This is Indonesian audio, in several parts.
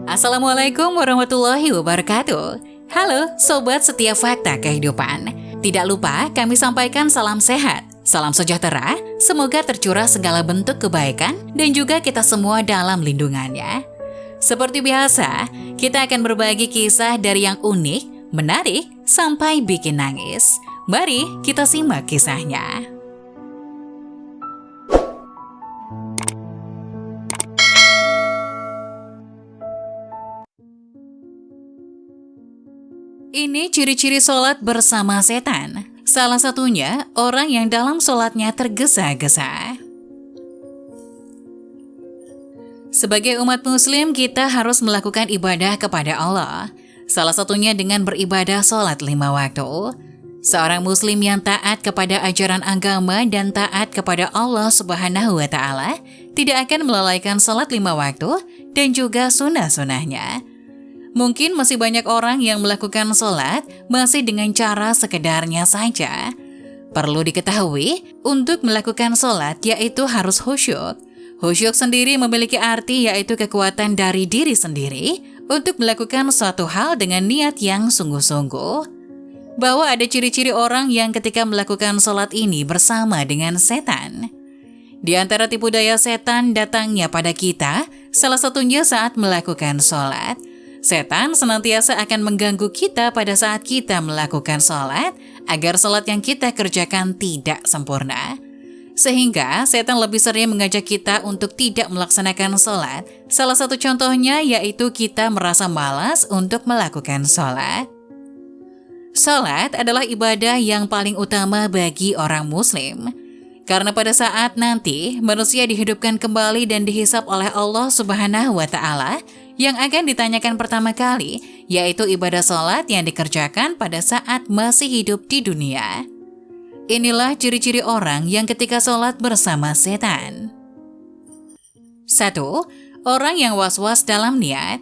Assalamualaikum warahmatullahi wabarakatuh. Halo Sobat Setia Fakta Kehidupan. Tidak lupa kami sampaikan salam sehat, salam sejahtera, semoga tercurah segala bentuk kebaikan dan juga kita semua dalam lindungannya. Seperti biasa, kita akan berbagi kisah dari yang unik, menarik, sampai bikin nangis. Mari kita simak kisahnya. Ini ciri-ciri sholat bersama setan. Salah satunya, orang yang dalam sholatnya tergesa-gesa. Sebagai umat muslim, kita harus melakukan ibadah kepada Allah. Salah satunya dengan beribadah sholat 5 waktu. Seorang muslim yang taat kepada ajaran agama dan taat kepada Allah Subhanahu wa Ta'ala tidak akan melalaikan sholat 5 waktu dan juga sunnah-sunnahnya. Mungkin masih banyak orang yang melakukan sholat masih dengan cara sekedarnya saja. Perlu diketahui, untuk melakukan sholat yaitu harus khusyuk. Khusyuk sendiri memiliki arti yaitu kekuatan dari diri sendiri untuk melakukan suatu hal dengan niat yang sungguh-sungguh. Bahwa ada ciri-ciri orang yang ketika melakukan sholat ini bersama dengan setan. Di antara tipu daya setan datangnya pada kita, salah satunya saat melakukan sholat. Setan senantiasa akan mengganggu kita pada saat kita melakukan sholat agar sholat yang kita kerjakan tidak sempurna. Sehingga setan lebih sering mengajak kita untuk tidak melaksanakan sholat. Salah satu contohnya yaitu kita merasa malas untuk melakukan sholat. Sholat adalah ibadah yang paling utama bagi orang muslim. Karena pada saat nanti manusia dihidupkan kembali dan dihisap oleh Allah Subhanahu wa Ta'ala, yang akan ditanyakan pertama kali yaitu ibadah sholat yang dikerjakan pada saat masih hidup di dunia. Inilah ciri-ciri orang yang ketika sholat bersama setan. 1. Orang yang was-was dalam niat.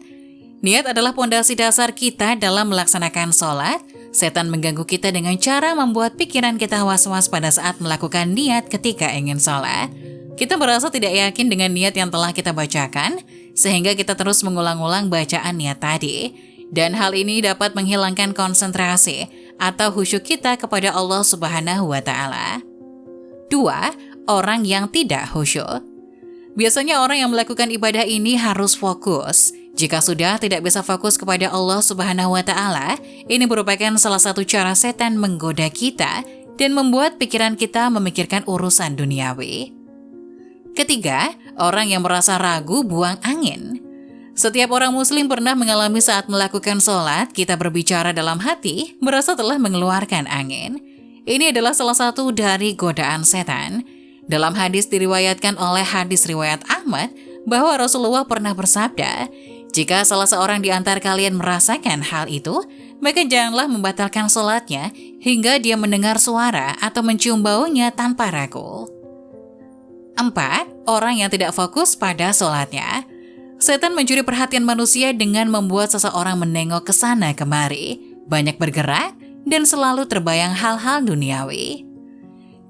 Niat adalah pondasi dasar kita dalam melaksanakan sholat. Setan mengganggu kita dengan cara membuat pikiran kita was-was pada saat melakukan niat ketika ingin sholat. Kita merasa tidak yakin dengan niat yang telah kita bacakan, sehingga kita terus mengulang-ulang bacaan niat tadi. Dan hal ini dapat menghilangkan konsentrasi atau khusyuk kita kepada Allah Subhanahu wa Ta'ala. 2. Orang yang tidak khusyuk. Biasanya orang yang melakukan ibadah ini harus fokus. Jika sudah tidak bisa fokus kepada Allah Subhanahu wa Ta'ala, ini merupakan salah satu cara setan menggoda kita dan membuat pikiran kita memikirkan urusan duniawi. Ketiga, orang yang merasa ragu buang angin. Setiap orang muslim pernah mengalami saat melakukan sholat, kita berbicara dalam hati, merasa telah mengeluarkan angin. Ini adalah salah satu dari godaan setan. Dalam hadis diriwayatkan oleh hadis riwayat Ahmad, bahwa Rasulullah pernah bersabda, jika salah seorang di antara kalian merasakan hal itu, maka janganlah membatalkan sholatnya hingga dia mendengar suara atau mencium baunya tanpa ragu. 4. Orang yang tidak fokus pada sholatnya. Setan mencuri perhatian manusia dengan membuat seseorang menengok ke sana kemari, banyak bergerak, dan selalu terbayang hal-hal duniawi.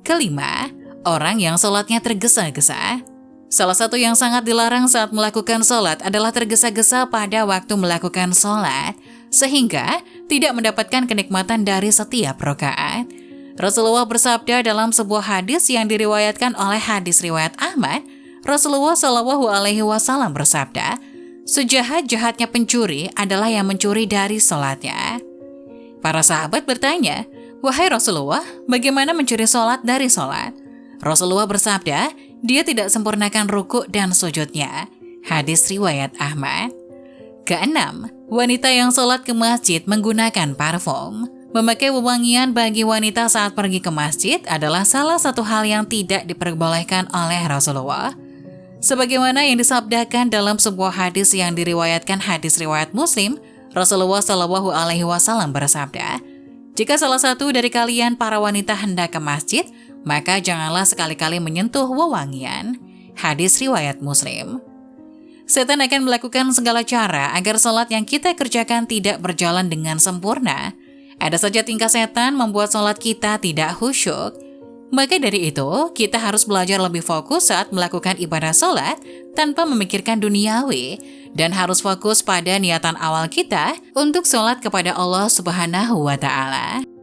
5. Orang yang sholatnya tergesa-gesa. Salah satu yang sangat dilarang saat melakukan sholat adalah tergesa-gesa pada waktu melakukan sholat, sehingga tidak mendapatkan kenikmatan dari setiap rakaat. Rasulullah bersabda dalam sebuah hadis yang diriwayatkan oleh hadis riwayat Ahmad, Rasulullah Shallallahu Alaihi Wasallam bersabda, sejahat-jahatnya pencuri adalah yang mencuri dari sholatnya. Para sahabat bertanya, wahai Rasulullah, bagaimana mencuri sholat dari sholat? Rasulullah bersabda, dia tidak sempurnakan ruku dan sujudnya. Hadis riwayat Ahmad. 6. Wanita yang sholat ke masjid menggunakan parfum. Memakai wewangian bagi wanita saat pergi ke masjid adalah salah satu hal yang tidak diperbolehkan oleh Rasulullah. Sebagaimana yang disabdakan dalam sebuah hadis yang diriwayatkan hadis riwayat Muslim, Rasulullah Shallallahu Alaihi Wasallam bersabda, jika salah satu dari kalian para wanita hendak ke masjid, maka janganlah sekali-kali menyentuh wewangian. Hadis riwayat Muslim. Setan akan melakukan segala cara agar sholat yang kita kerjakan tidak berjalan dengan sempurna. Ada saja tingkah setan membuat sholat kita tidak khusyuk. Maka dari itu, kita harus belajar lebih fokus saat melakukan ibadah sholat tanpa memikirkan duniawi dan harus fokus pada niatan awal kita untuk sholat kepada Allah Subhanahu wa Ta'ala.